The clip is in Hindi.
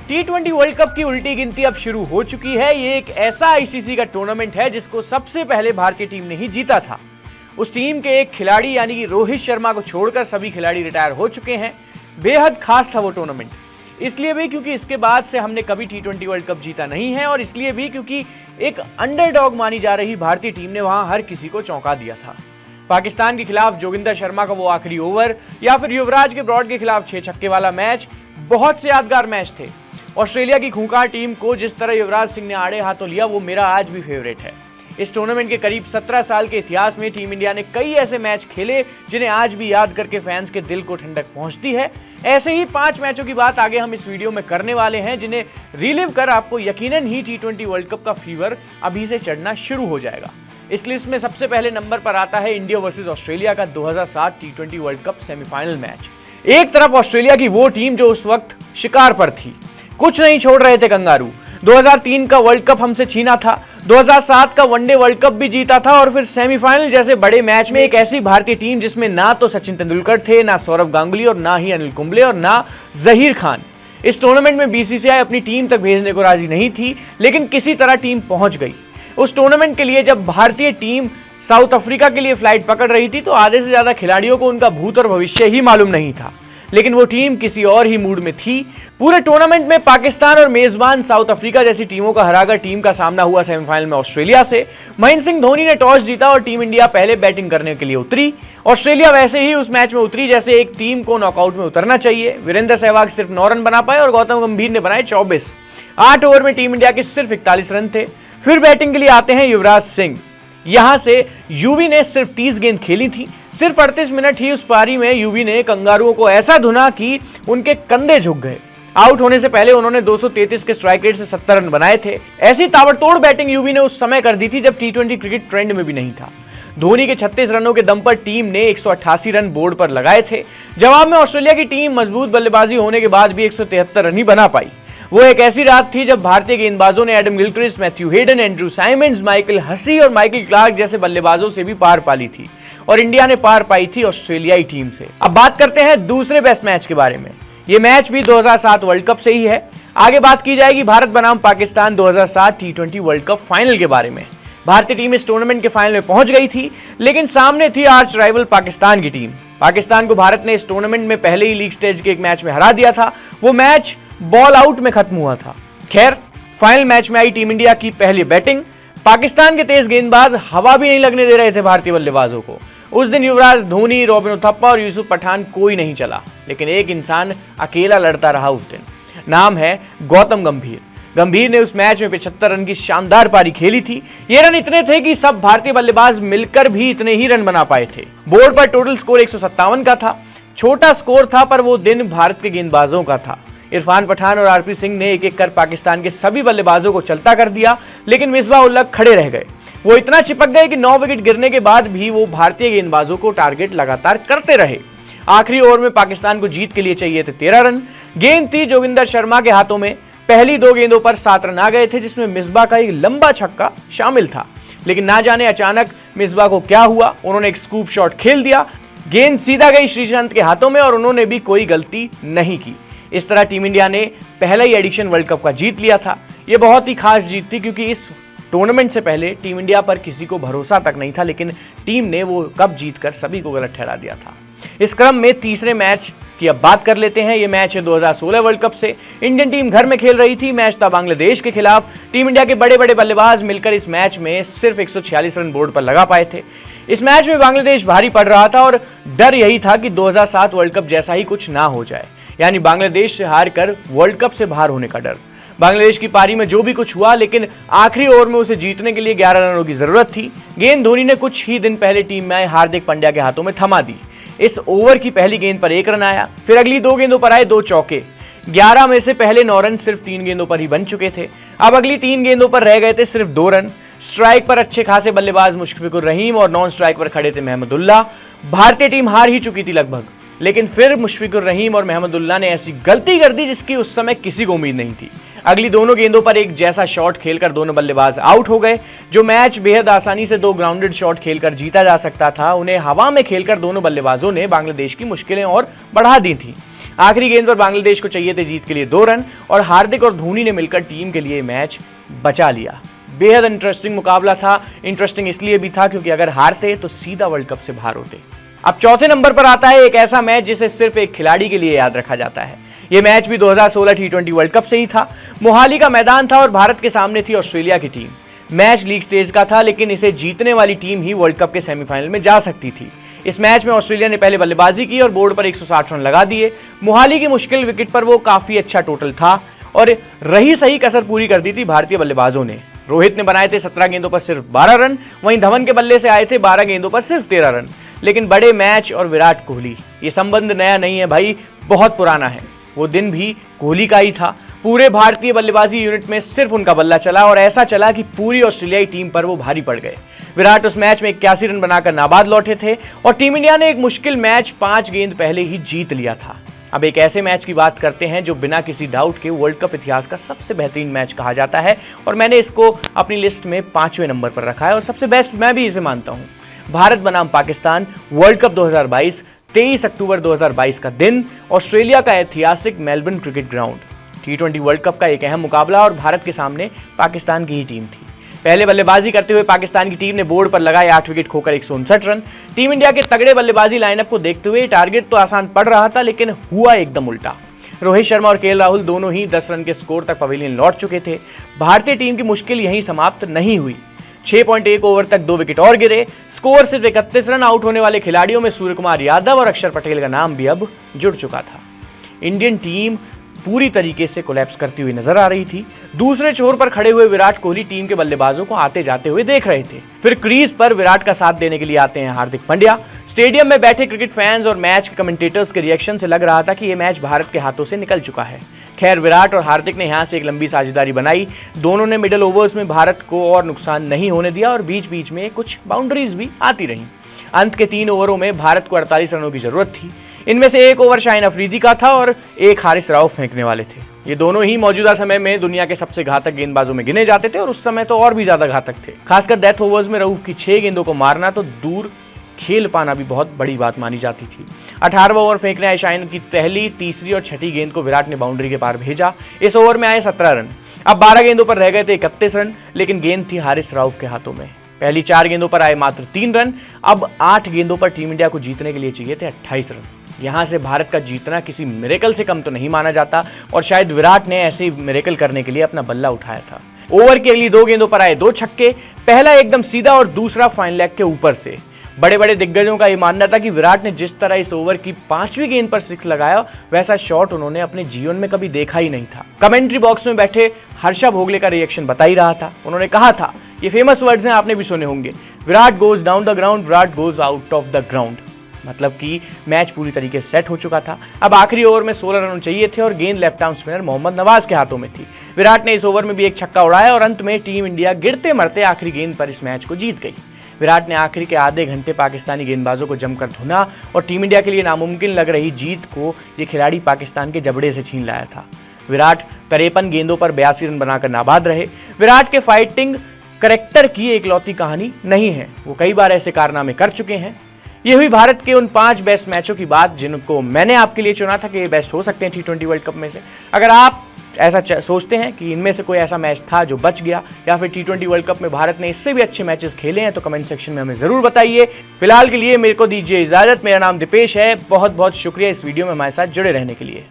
T20 वर्ल्ड कप की उल्टी गिनती अब शुरू हो चुकी है। ये एक ऐसा आईसीसी का टूर्नामेंट है जिसको सबसे पहले भारतीय टीम ने ही जीता था। उस टीम के एक खिलाड़ी यानी कि रोहित शर्मा को छोड़कर सभी खिलाड़ी रिटायर हो चुके हैं। बेहद खास था वो टूर्नामेंट, इसलिए भी क्योंकि इसके बाद से हमने कभी T20 वर्ल्ड कप जीता नहीं है, और इसलिए भी क्योंकि एक अंडरडॉग मानी जा रही भारतीय टीम ने वहां हर किसी को चौंका दिया था। पाकिस्तान के खिलाफ जोगिंदर शर्मा का वो आखिरी ओवर, या फिर युवराज के ब्रॉड के खिलाफ 6 छक्के वाला मैच बहुत से यादगार मैच थे। ऑस्ट्रेलिया की खूंखार टीम को जिस तरह युवराज सिंह ने आड़े हाथों लिया वो मेरा आज भी फेवरेट है। इस टूर्नामेंट के करीब 17 साल के इतिहास में टीम इंडिया ने कई ऐसे मैच खेले जिन्हें आज भी याद करके फैंस के दिल को ठंडक पहुंचती है। ऐसे ही 5 मैचों की बात आगे हम इस वीडियो में करने वाले हैं जिन्हें रिलीव कर आपको यकीनन ही T20 वर्ल्ड कप का फीवर अभी से चढ़ना शुरू हो जाएगा। इस लिस्ट में सबसे पहले नंबर पर आता है इंडिया वर्सेस ऑस्ट्रेलिया का 2007 T20 world cup semifinal match. एक तरफ ऑस्ट्रेलिया की वो टीम जो उस वक्त शिकार पर थी, कुछ नहीं छोड़ रहे थे कंगारू। 2003 का वर्ल्ड कप हमसे छीना था, 2007 का वनडे वर्ल्ड कप भी जीता था, और फिर सेमीफाइनल जैसे बड़े मैच में एक ऐसी भारतीय टीम जिसमें ना तो सचिन तेंदुलकर थे, ना सौरव गांगुली, और ना ही अनिल कुंबले, और ना जहीर खान। इस टूर्नामेंट में बीसीसीआई अपनी टीम तक भेजने को राजी नहीं थी, लेकिन किसी तरह टीम पहुंच गई। उस टूर्नामेंट के लिए जब भारतीय टीम साउथ अफ्रीका के लिए फ्लाइट पकड़ रही थी तो आधे से ज्यादा खिलाड़ियों को उनका भूत और भविष्य ही मालूम नहीं था, लेकिन वो टीम किसी और ही मूड में थी। पूरे टूर्नामेंट में पाकिस्तान और मेजबान साउथ अफ्रीका जैसी टीमों का हराकर टीम का सामना हुआ सेमीफाइनल में ऑस्ट्रेलिया से। महेंद्र सिंह धोनी ने टॉस जीता और टीम इंडिया पहले बैटिंग करने के लिए उतरी। ऑस्ट्रेलिया वैसे ही उस मैच में उतरी जैसे एक टीम को नॉकआउट में उतरना चाहिए। वीरेंद्र सहवाग सिर्फ 9 रन बना पाए और गौतम गंभीर ने बनाए 24। 8 ओवर में टीम इंडिया के सिर्फ 41 रन थे। फिर बैटिंग के लिए आते हैं युवराज सिंह। यहां से यूवी ने सिर्फ 30 गेंद खेली थी। सिर्फ 38 मिनट ही उस पारी में यूवी ने कंगारुओं को ऐसा धुना कि उनके कंधे झुक गए। आउट होने से पहले उन्होंने 233 के स्ट्राइक रेट से 70 रन बनाए थे। ऐसी ताबड़तोड़ बैटिंग यूवी ने उस समय कर दी थी जब T20 क्रिकेट ट्रेंड में भी नहीं था। धोनी के 36 रनों के दम पर टीम ने 188 रन बोर्ड पर लगाए थे। जवाब में ऑस्ट्रेलिया की टीम मजबूत बल्लेबाजी होने के बाद भी 173 रन ही बना पाई। वो एक ऐसी रात थी जब भारतीय गेंदबाजों ने Adam Gilchrist, Matthew Hayden, Andrew Symonds, Michael Hussey और माइकल क्लार्क जैसे बल्लेबाजों से भी पार पाली थी, और इंडिया ने पार पाई थी ऑस्ट्रेलियाई टीम से। अब बात करते हैं दूसरे बेस्ट मैच के बारे में। ये मैच भी 2007 वर्ल्ड कप से ही है। आगे बात की जाएगी भारत बनाम Pakistan 2007 T20 world cup final के बारे में। भारतीय टीम इस टूर्नामेंट के फाइनल में पहुंच गई थी, लेकिन सामने थी आर्च राइवल पाकिस्तान की टीम। पाकिस्तान को भारत ने इस टूर्नामेंट में पहले ही लीग स्टेज के एक मैच में हरा दिया था। वो मैच बॉल आउट में खत्म हुआ था। खैर, फाइनल मैच में आई टीम इंडिया की पहली बैटिंग। पाकिस्तान के तेज गेंदबाज हवा भी नहीं लगने दे रहे थे भारतीय बल्लेबाजों को। उस दिन युवराज, धोनी, रॉबिन उथप्पा और यूसुफ पठान कोई नहीं चला, लेकिन एक इंसान अकेला लड़ता रहा उस दिन। नाम है गौतम गंभीर। गंभीर ने उस मैच में 75 रन की शानदार पारी खेली थी। ये रन इतने थे कि सब भारतीय बल्लेबाज मिलकर भी इतने ही रन बना पाए थे। बोर्ड पर टोटल स्कोर 157 का था। छोटा स्कोर था, पर वो दिन भारत के गेंदबाजों का था। इरफान पठान और आरपी सिंह ने एक एक कर पाकिस्तान के सभी बल्लेबाजों को चलता कर दिया, लेकिन मिसबाह उल हक खड़े रह गए। वो इतना चिपक गए कि 9 विकेट गिरने के बाद भी वो भारतीय गेंदबाजों को टारगेट लगातार करते रहे। आखिरी ओवर में पाकिस्तान को जीत के लिए चाहिए थे 13 रन। गेंद थी जोगिंदर शर्मा के हाथों में। पहली 2 गेंदों पर 7 रन आ गए थे, जिसमें मिसबाह का एक लंबा छक्का शामिल था। लेकिन ना जाने अचानक मिसबाह को क्या हुआ, उन्होंने एक स्कूप शॉट खेल दिया। गेंद सीधा गई श्रीशांत के हाथों में और उन्होंने भी कोई गलती नहीं की। इस तरह टीम इंडिया ने पहला ही एडिशन वर्ल्ड कप का जीत लिया था। यह बहुत ही खास जीत थी क्योंकि इस टूर्नामेंट से पहले टीम इंडिया पर किसी को भरोसा तक नहीं था, लेकिन टीम ने वो कप जीतकर सभी को गलत ठहरा दिया था। इस क्रम में तीसरे मैच की अब बात कर लेते हैं। ये मैच है 2016 वर्ल्ड कप से। इंडियन टीम घर में खेल रही थी। मैच था बांग्लादेश के खिलाफ। टीम इंडिया के बड़े बड़े बल्लेबाज मिलकर इस मैच में सिर्फ 146 रन बोर्ड पर लगा पाए थे। इस मैच में बांग्लादेश भारी पड़ रहा था और डर यही था कि 2007 वर्ल्ड कप जैसा ही कुछ ना हो जाए, यानी बांग्लादेश से हार कर वर्ल्ड कप से बाहर होने का डर। बांग्लादेश की पारी में जो भी कुछ हुआ, लेकिन आखिरी ओवर में उसे जीतने के लिए 11 रनों की जरूरत थी। गेंद धोनी ने कुछ ही दिन पहले टीम में आए हार्दिक पांड्या के हाथों में थमा दी। इस ओवर की पहली गेंद पर 1 रन आया। फिर अगली 2 गेंदों पर आए 2 चौके। 11 में से पहले 9 रन सिर्फ 3 गेंदों पर ही बन चुके थे। अब अगली 3 गेंदों पर रह गए थे सिर्फ 2 रन। स्ट्राइक पर अच्छे खासे बल्लेबाज मुशफिकुर रहीम और नॉन स्ट्राइक पर खड़े थे महमदुल्ला। भारतीय टीम हार ही चुकी थी लगभग, लेकिन फिर मुशफिकुर रहीम और महमदुल्ला ने ऐसी गलती कर दी जिसकी उस समय किसी को उम्मीद नहीं थी। अगली दोनों गेंदों पर एक जैसा शॉट खेलकर दोनों बल्लेबाज आउट हो गए। जो मैच बेहद आसानी से 2 ग्राउंडेड शॉट खेलकर जीता जा सकता था, उन्हें हवा में खेलकर दोनों बल्लेबाजों ने बांग्लादेश की मुश्किलें और बढ़ा दी थी। आखिरी गेंद पर बांग्लादेश को चाहिए थे जीत के लिए 2 रन और हार्दिक और धोनी ने मिलकर टीम के लिए मैच बचा लिया। बेहद इंटरेस्टिंग मुकाबला था। इंटरेस्टिंग इसलिए भी था क्योंकि अगर हारते तो सीधा वर्ल्ड कप से बाहर होते। अब चौथे नंबर पर आता है एक ऐसा मैच जिसे सिर्फ एक खिलाड़ी के लिए याद रखा जाता है। यह मैच भी 2016 T20 वर्ल्ड कप से ही था। मोहाली का मैदान था और भारत के सामने थी ऑस्ट्रेलिया की टीम। मैच लीग स्टेज का था, लेकिन इसे जीतने वाली टीम ही वर्ल्ड कप के सेमीफाइनल में जा सकती थी। इस मैच में ऑस्ट्रेलिया ने पहले बल्लेबाजी की और बोर्ड पर 160 रन लगा दिए। मोहाली की मुश्किल विकेट पर वो काफी अच्छा टोटल था और रही सही कसर पूरी कर दी थी भारतीय बल्लेबाजों ने। रोहित ने बनाए थे 17 गेंदों पर सिर्फ 12 रन, वहीं धवन के बल्ले से आए थे 12 गेंदों पर सिर्फ 13 रन। लेकिन बड़े मैच और विराट कोहली, ये संबंध नया नहीं है भाई, बहुत पुराना है। वो दिन भी कोहली का ही था। पूरे भारतीय बल्लेबाजी यूनिट में सिर्फ उनका बल्ला चला और ऐसा चला कि पूरी ऑस्ट्रेलियाई टीम पर वो भारी पड़ गए। विराट उस मैच में 81 रन बनाकर नाबाद लौटे थे और टीम इंडिया ने एक मुश्किल मैच 5 गेंद पहले ही जीत लिया था। अब एक ऐसे मैच की बात करते हैं जो बिना किसी डाउट के वर्ल्ड कप इतिहास का सबसे बेहतरीन मैच कहा जाता है और मैंने इसको अपनी लिस्ट में 5वें नंबर पर रखा है और सबसे बेस्ट मैं भी इसे मानता हूं। भारत बनाम पाकिस्तान वर्ल्ड कप 2022, 23 अक्टूबर 2022 का दिन, ऑस्ट्रेलिया का ऐतिहासिक Melbourne cricket ground. T20 world cup का एक अहम मुकाबला और भारत के सामने पाकिस्तान की ही टीम थी। पहले बल्लेबाजी करते हुए पाकिस्तान की टीम ने बोर्ड पर लगाए 8 विकेट खोकर 159 रन। टीम इंडिया के तगड़े बल्लेबाजी लाइनअप को देखते हुए टारगेट तो आसान पड़ रहा था, लेकिन हुआ एकदम उल्टा। रोहित शर्मा और KL राहुल दोनों ही 10 रन के स्कोर तक पवेलियन लौट चुके थे। भारतीय टीम की मुश्किल यहीं समाप्त नहीं हुई। 6.1 ओवर तक 2 विकेट और गिरे। स्कोर सिर्फ 31 रन। आउट होने वाले खिलाड़ियों में सूर्य कुमार यादव और अक्षर पटेल का नाम भी अब जुड़ चुका था। इंडियन टीम पूरी तरीके से कोलैप्स करती हुई नजर आ रही थी। दूसरे छोर पर खड़े हुए विराट कोहली टीम के बल्लेबाजों को आते जाते हुए देख रहे थे। फिर क्रीज पर विराट का साथ देने के लिए आते हैं हार्दिक पांड्या। स्टेडियम में बैठे क्रिकेट फैंस और मैच के कमेंटेटर्स के रिएक्शन से लग रहा था कि यह मैच भारत के हाथों से निकल चुका है। खैर, विराट और हार्दिक ने यहां से एक लंबी साझेदारी बनाई। दोनों ने मिडिल ओवर्स में भारत को और नुकसान नहीं होने दिया और बीच बीच में कुछ बाउंड्रीज भी आती रहीं। अंत के 3 ओवरों में भारत को 48 रनों की जरूरत थी। इनमें से एक ओवर शाहिन अफरीदी का था और एक हारिस राव फेंकने वाले थे। ये दोनों ही मौजूदा समय में दुनिया के सबसे घातक गेंदबाजों में गिने जाते थे और उस समय तो और भी ज्यादा घातक थे। खासकर डेथ ओवर्स में रऊफ की 6 गेंदों को मारना तो दूर खेल पाना भी बहुत बड़ी बात मानी जाती थी। 18वां ओवर फेंकने आए शाहिन की पहली, तीसरी और छठी गेंद को विराट ने बाउंड्री के पार भेजा। इस ओवर में आए 17 रन। अब 12 गेंदों पर रह गए थे 31 रन, लेकिन गेंद थी हारिस राउफ के हाथों में। पहली 4 गेंदों पर आए मात्र 3 रन। अब 8 गेंदों पर टीम इंडिया को जीतने के लिए चाहिए थे 28 रन। यहां से भारत का जीतना किसी मिरेकल से कम तो नहीं माना जाता और शायद विराट ने ऐसे मिरेकल करने के लिए अपना बल्ला उठाया था। ओवर की अगली 2 गेंदों पर आए 2 छक्के, पहला एकदम सीधा और दूसरा फाइन लेग के ऊपर से। बड़े बड़े दिग्गजों का यह मानना था कि विराट ने जिस तरह इस ओवर की 5वीं गेंद पर 6 लगाया, वैसा शॉट उन्होंने अपने जीवन में कभी देखा ही नहीं था। कमेंट्री बॉक्स में बैठे हर्षा भोगले का रिएक्शन बता ही रहा था। उन्होंने कहा था, ये फेमस वर्ड्स हैं, आपने भी सुने होंगे, Virat goes down the ground, Virat goes out of the ground. मतलब कि मैच पूरी तरीके से सेट हो चुका था। अब आखिरी ओवर में 16 रन चाहिए थे और गेंद left arm spinner Mohammad Nawaz के हाथों में थी। विराट ने इस ओवर में भी एक छक्का उड़ाया और अंत में टीम इंडिया गिरते मरते आखिरी गेंद पर इस मैच को जीत गई। विराट ने आखिरी के आधे घंटे पाकिस्तानी गेंदबाजों को जमकर धुना और टीम इंडिया के लिए नामुमकिन लग रही जीत को ये खिलाड़ी पाकिस्तान के जबड़े से छीन लाया था। विराट 53 गेंदों पर 82 रन बनाकर नाबाद रहे। विराट के फाइटिंग करैक्टर की एकलौती कहानी नहीं है, वो कई बार ऐसे कारनामे कर चुके हैं। ये हुई भारत के उन 5 बेस्ट मैचों की बात जिनको मैंने आपके लिए चुना था कि ये बेस्ट हो सकते हैं T20 वर्ल्ड कप में से। अगर आप ऐसा सोचते हैं कि इनमें से कोई ऐसा मैच था जो बच गया या फिर T20 वर्ल्ड कप में भारत ने इससे भी अच्छे मैचेस खेले हैं, तो कमेंट सेक्शन में हमें जरूर बताइए। फिलहाल के लिए मेरे को दीजिए इजाजत। मेरा नाम दीपेश है। बहुत बहुत शुक्रिया इस वीडियो में हमारे साथ जुड़े रहने के लिए।